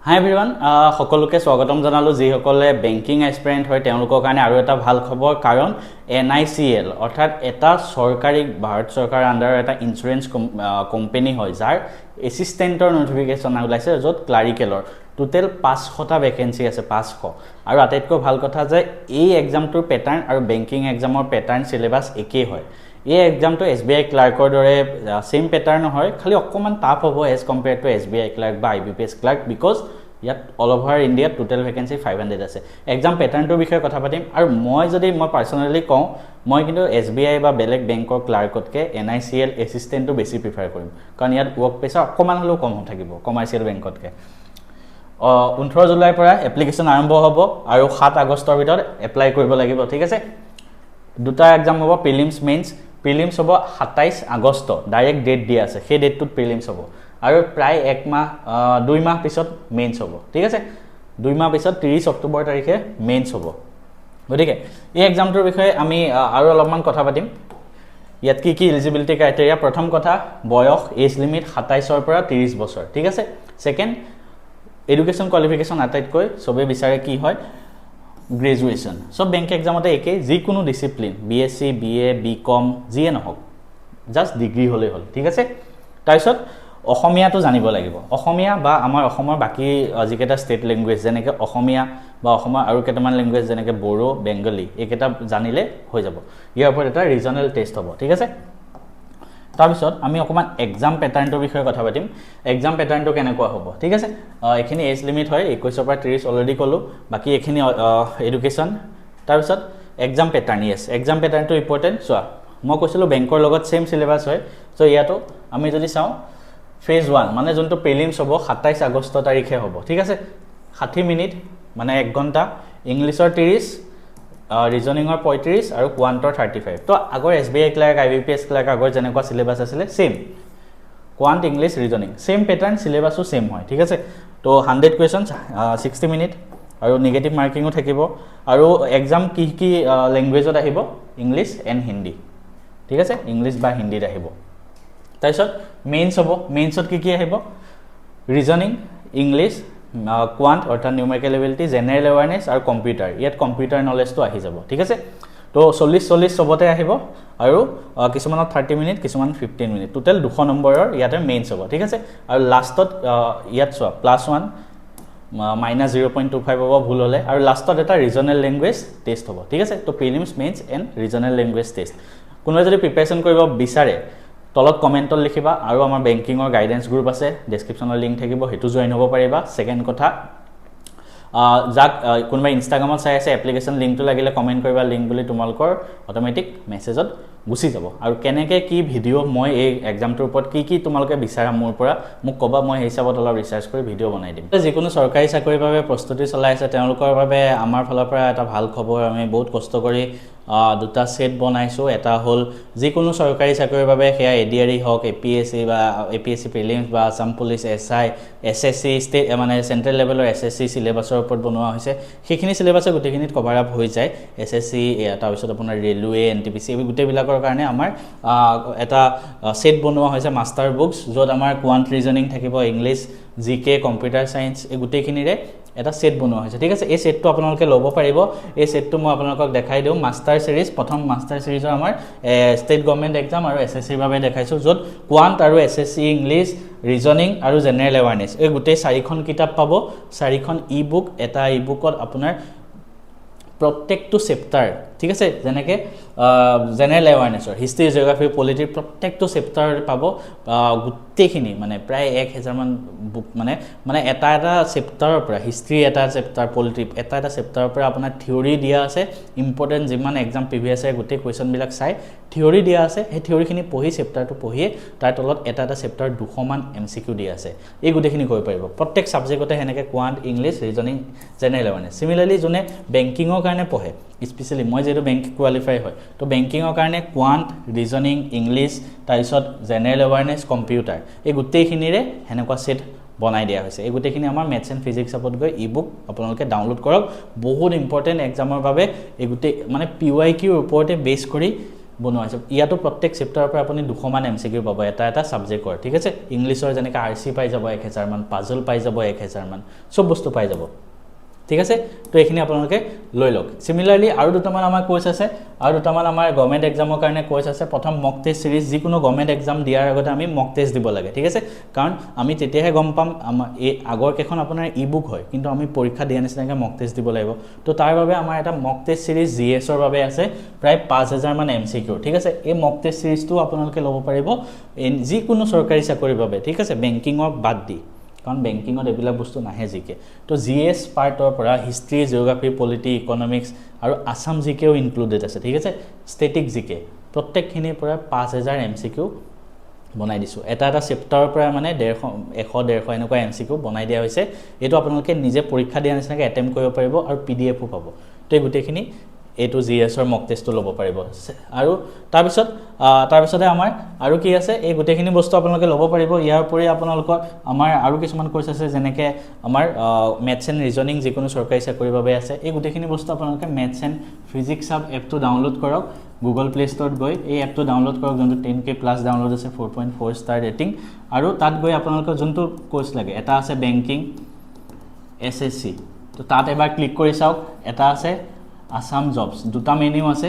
হাই everyone সকলোকে স্বাগতম জনালো যিসকলে বেংকিং এক্সপেৰিয়েন্ট হয় তেওঁলোকৰ কাৰণে আৰু এটা ভাল খবৰ কাৰণ NICL অৰ্থাৎ এটা চৰকাৰী ভাৰত চৰকাৰৰ আন্ডাৰ এটা ইন্স্যুৰেন্স কোম্পানী হয় যাৰ এসিস্টেন্টৰ নোটিফিকেশন ওলাইছে যত ক্লাৰিকেলৰ টোটাল 500টা ভ্যাকেন্সি আছে 500 আৰু আটাইতকৈ ভাল কথা যে এই এক্সামটোৰ প্যাটাৰ্ন আৰু বেংকিং এক্সামৰ প্যাটাৰ্ন সিলেবাস একেই হয় এই এক্সামটো SBI ক্লাৰ্কৰ দৰে সেম প্যাটাৰ্ন হয় খালি অকমান টাফ হ'ব as compared to SBI clerk বা IBPS ক্লাৰ্ক বিকজ ইয়াত all over India total vacancy 500 আছে এক্সাম প্যাটাৰ্নটোৰ বিষয়ে কথা পাতিম আৰু মই পাৰ্সোনালি কওঁ মই কিন্তু SBI বা বেলেগ বেংকৰ ক্লাৰ্কতকে NICL এসিস্টেন্টটো বেছি প্ৰিফাৰ কৰিম কাৰণ ইয়াত ওয়াৰ্ক প্ৰেছাৰ অকমান হলেও কম থাকিব কমাৰ্চিয়েল বেংকতকে 19 জুলাইৰ পৰা এপ্লিকেশন আৰম্ভ হ'ব আৰু 7 আগষ্টৰ ভিতৰত এপ্লাই কৰিব লাগিব ঠিক আছে দুটা এক্সাম হ'ব প্ৰিলিমছ মেইনছ প্ৰিলিমছ হ'ব 27 আগষ্ট ডাইৰেক্ট ডেট দিয়া আছে সেই ডেটটোত প্ৰিলিমছ হ'ব আৰু প্ৰায় 1 মাহ 2 মাহ পিছত মেইনছ হ'ব ঠিক আছে 2 মাহ পিছত 30 অক্টোবৰ তাৰিখে মেইনছ হ'ব গতিকে এই এক্সামটোৰ বিষয়ে আমি আৰু অলপমান কথা পাতিম ইয়াত কি এলিজিবিলিটি ক্ৰাইটেৰিয়া প্ৰথম কথা বয়স এজ লিমিট 27 ৰ পৰা 30 বছৰ ঠিক আছে সেকেন্ড এডুকেশন কোৱালিফিকেশন আটাইতকৈ সবে বিচাৰে কি হয় গ্ৰেজুৱেচন সব বেংক এক্সামতে একে যি কোনো ডিসিপ্লিন BSc BA BCom যিয়ে নহওক জাস্ট ডিগ্ৰী হলে হল ঠিক আছে তাৰপিছত অসমীয়াটো জানিব লাগিব অসমীয়া বা আমাৰ অসমৰ বাকি যিকেটা ষ্টেট ল্যাঙ্গুৱেজ যেনেকৈ অসমীয়া বা অসমৰ আৰু কেইটামান ল্যাঙ্গুৱেজ যেনেকৈ বড়ো বেংগলী এইকেটা জানিলে হৈ যাব ইয়াৰ ওপৰত এটা ৰিজনাল টেষ্ট হ'ব ঠিক আছে তাৰপিছত আমি অকমান এক্সাম প্যাটাৰ্নটোৰ বিষয়ে কথা পাতিম এক্সাম প্যাটাৰ্নটো কেনেকুৱা হ'ব ঠিক আছে এখিনি এজ লিমিট হয় 21 পৰা 30 অলৰেডি কলো বাকি এখিনি এডুকেশন তাৰপিছত এক্সাম প্যাটাৰ্ন ইয়েস এক্সাম প্যাটাৰ্নটো ইম্পৰ্টেন্ট চোৱা মই কৈছিলো বেংকৰ লগত সেম সিলেবাস হয় সো ইয়াতো আমি যদি চাও ফেজ 1 মানে যোনটো প্ৰিলিমছ হ'ব 27 আগষ্ট তাৰিখে হ'ব ঠিক আছে 60 মিনিট মানে 1 ঘণ্টা ইংলিছৰ 30 ৰিজনিংৰ 35 আৰু কোৱান্টৰ 35 তো আগৰ SBI ক্লাৰ্ক IBPS ক্লাৰ্ক আগৰ যেনেকুৱা সিলেবাস আছিল same quant English reasoning same pattern সিলেবাসও সেম হয় ঠিক আছে তো 100 কোৱেশ্চনছ 60 মিনিট আৰু নেগেটিভ মাৰ্কিংও থাকিব আৰু এক্সাম কি ল্যাঙ্গুৱেজত আহিব ইংলিশ এণ্ড হিন্দী ঠিক আছে ইংলিশ বা হিন্দীত আহিব তাৰপিছত মেইনছ হ'ব মেইনছত কি আহিব ৰিজনিং ইংলিশ কোৱান্ট অৰ্থাৎ নিউমেৰিকেল এবিলিটি জেনাৰেল এৱাৰনেছ আৰু কম্পিউটাৰ ইয়াত কম্পিউটাৰ নলেজটো আহি যাব ঠিক আছে তো 40 সবতে আহিব আৰু কিছুমানত 30 মিনিট কিছুমান 15 মিনিট টোটাল 200 নম্বৰৰ ইয়াতে মেইনছ হ'ব ঠিক আছে আৰু লাষ্টত ইয়াত চোৱা +1 -0.25 হ'ব ভুল হলে আৰু লাষ্টত এটা ৰিজনাল ল্যাঙ্গুৱেজ টেষ্ট হ'ব ঠিক আছে তো prelims mains and regional language test কোনোবাই যদি প্ৰিপাৰেচন কৰিব বিচাৰে তলত কমেন্টত লিখিবা আৰু আমাৰ বেংকিংৰ গাইডেন্স গ্ৰুপ আছে ডেসক্ৰিপচনৰ লিংক থাকিব হেতু জয়েন হ'ব পাৰিবা সেকেন্ড কথা যাক কোনোবাই ইনষ্টাগ্ৰামত চাই আছে এপ্লিকেশন লিংকটো লাগিলে কমেন্ট কৰিবা লিংক বুলি তোমালকৰ অটোমেটিক মেছেজত গুছি যাব আৰু কেনেকে কি ভিডিও মই এই এক্সামটোৰ ওপৰত কি তোমালকে বিচাৰা মোৰ পৰা মোক কবা মই হিচাপত অলপ ৰিসাৰ্চ কৰি ভিডিও বনাই দিম যিকোনো চৰকাৰী চাকৰিৰ বাবে প্ৰস্তুতি চলাই আছে তেওঁলোকৰ বাবে আমাৰ ফালৰ পৰা এটা ভাল খবৰ আমি বহুত কষ্ট কৰি দুটা সেট বনাইছো এটা হল যিকোনো চৰকাৰী চাকৰিৰ বাবে হেয়া এডিআৰই হক APSC বা APSC প্ৰিলিমছ বা Assam police SI SSC state মানে সেন্ট্ৰেল লেভেলৰ SSC সিলেবাসৰ ওপৰত বনোৱা হৈছে সেইখিনি সিলেবাসে গুটেখিনিত কভাৰ আপ হৈ যায় SSC তাৰ পিছত আপোনাৰ ৰেলৱে NTPC এই গুটেবিলাকৰ কাৰণে আমাৰ এটা সেট বনোৱা হৈছে মাষ্টাৰ বুকস যত আমাৰ কোৱান্ট ৰিজনিং থাকিব ইংলিশ জিকে কম্পিউটাৰ সায়েন্স এই গুটেখিনিৰে এটা সেট বনোৱা হৈছে ঠিক আছে এই সেটটো আপোনালোকে ল'ব পাৰিব এই সেটটো মই আপোনালোকক দেখাই দিও মাষ্টাৰ সিৰিজ প্ৰথম মাষ্টাৰ সিৰিজৰ আমাৰ ষ্টেট গভৰ্ণমেণ্ট এক্সাম আৰু SSC ৰ বাবে দেখাইছো যত কোৱান্ট আৰু SSC ইংলিশ ৰিজনিং আৰু জেনাৰেল এৱাৰনেছ এই গুটে 4খন কিতাপ পাব 4খন ই-বুক এটা ই-বুকত আপোনাৰ প্ৰত্যেকটো চেপ্টাৰ ঠিক আছে যেনেকে জেনাৰেল এৱাৰনেছৰ হিষ্ট্ৰী জিওগ্ৰাফি পলিটি প্ৰত্যেকটো চেপ্টাৰ পাব গুটেখিনি মানে প্ৰায় 1000 মান বুক মানে এটা চেপ্টাৰৰ পৰা হিষ্ট্ৰী এটা চেপ্টাৰ পলিটি এটা চেপ্টাৰৰ পৰা আপোনাৰ থিওৰি দিয়া আছে ইম্পৰ্টেন্ট যিমান এক্সাম প্ৰিভিয়াছ ইয়াৰ গুটে কোৱেশ্চন বিলাক চাই থিওৰি দিয়া আছে সেই থিওৰিখিনি পঢ়ি চেপ্টাৰটো পঢ়িয়ে তাৰ তলত এটা চেপ্টাৰ 200 মান MCQ দিয়া আছে এই গুটেখিনি কৰিব পাৰিব প্ৰত্যেক সাবজেক্টতে হেনেকে quant English reasoning general awareness similarly যোনে বেংকিংৰ কাৰণে পঢ়ে স্পেশালি মই যেটো বেংক কোৱালিফাই হয় তো বেংকিংৰ কাৰণে কোৱান্ট ৰিজনিং ইংলিশ তাৰপিছত জেনাৰেল এৱাৰনেছ কম্পিউটাৰ এই গুটেখিনিৰে হেনেকুৱা সেট বনাই দিয়া হৈছে এই গুটেখিনি আমাৰ ম্যাথছ এণ্ড ফিজিক্স আপত গৈ ই-বুক আপোনালোকে ডাউনলোড কৰক বহুত ইম্পৰ্টেন্ট এক্সামৰ বাবে এই গুটে মানে PYQ ৰ ওপৰতে বেছ কৰি বনোৱা হৈছে ইয়াতো প্ৰত্যেক চেপ্টাৰৰ পৰা আপুনি 200 মান এমচিকিউ পাব এটা সাবজেক্টৰ ঠিক আছে ইংলিছৰ যেনেকৈ আৰসি পাই যাব 1000 মান পাজল পাই যাব 1000 মান সব বস্তু পাই যাব ঠিক আছে তো এইখিনি আপোনালোকে লৈ লওক সিমিলাৰলি আৰু দুটামান আমাৰ কোৰ্স আছে আৰু দুটামান আমাৰ গভৰ্নমেন্ট এক্সামৰ কাৰণে কোৰ্স আছে প্ৰথম মক টেষ্ট সিৰিজ যিকোনো গভৰ্নমেন্ট এক্সাম দিয়াৰ আগতে আমি মক টেষ্ট দিব লাগে ঠিক আছে কাৰণ আমি তেতিয়াহে গম পাম আমাৰ এই আগৰ কেখন আপোনাৰ ই-বুক হয় কিন্তু আমি পৰীক্ষা দিয়া নিচিনাকৈ মক টেষ্ট দিব লাগিব তো তাৰ বাবে আমাৰ এটা মক টেষ্ট সিৰিজ জিএছৰ বাবে আছে প্ৰায় 5000 মান এমচিকিউ ঠিক আছে এই মক টেষ্ট সিৰিজটো আপোনালোকে ল'ব পাৰিব যিকোনো চৰকাৰী চাকৰিৰ বাবে ঠিক আছে বেংকিংক বাদ দি কাৰণ বেংকিংত এবিলাক বস্তু নাহে জিকে তো জিএস পাৰ্টৰ পৰা হিষ্ট্ৰী জিওগ্ৰাফি পলিটি ইকনমিক্স আৰু আসাম জিকেও ইনক্লুডেড আছে ঠিক আছে ষ্টেটিক জিকে প্ৰত্যেকখিনিৰ পৰা 5000 এমচিকিউ বনাই দিছো এটা চেপ্টাৰৰ পৰা মানে 100 এনেকুৱা এমচিকিউ বনাই দিয়া হৈছে এটো আপোনালোকে নিজে পৰীক্ষা দিয়া নিচিনাকৈ এটেম্প কৰিব পাৰিব আৰু পিডিএফও পাব তো এই গুটেখিনি এটো জিএছৰ মক টেষ্টটো ল'ব পাৰিব আৰু তাৰপিছতে আমাৰ আৰু কি আছে এই গুটেখিনি বস্তু আপোনালোকে ল'ব পাৰিব ইয়াৰ উপৰি আপোনালোকৰ আমাৰ আৰু কিছুমান কোৰ্স আছে যেনেকৈ আমাৰ মেথছ এণ্ড ৰিজনিং যিকোনো চৰকাৰী চাকৰিৰ বাবে আছে এই গুটেখিনি বস্তু আপোনালোকে মেথছ এণ্ড ফিজিক্স সাব এপটো ডাউনলোড কৰক গুগল প্লে ষ্টৰত গৈ এই এপটো ডাউনলোড কৰক যোনটো 10K প্লাস ডাউনলোড আছে 4.4 ষ্টাৰ ৰেটিং আৰু তাত গৈ আপোনালোকৰ যোনটো কোৰ্স লাগে এটা আছে বেংকিং এসএসসি তো তাত এবাৰ ক্লিক কৰি চাওক এটা আছে আসাম জবস দুটা মেনু আছে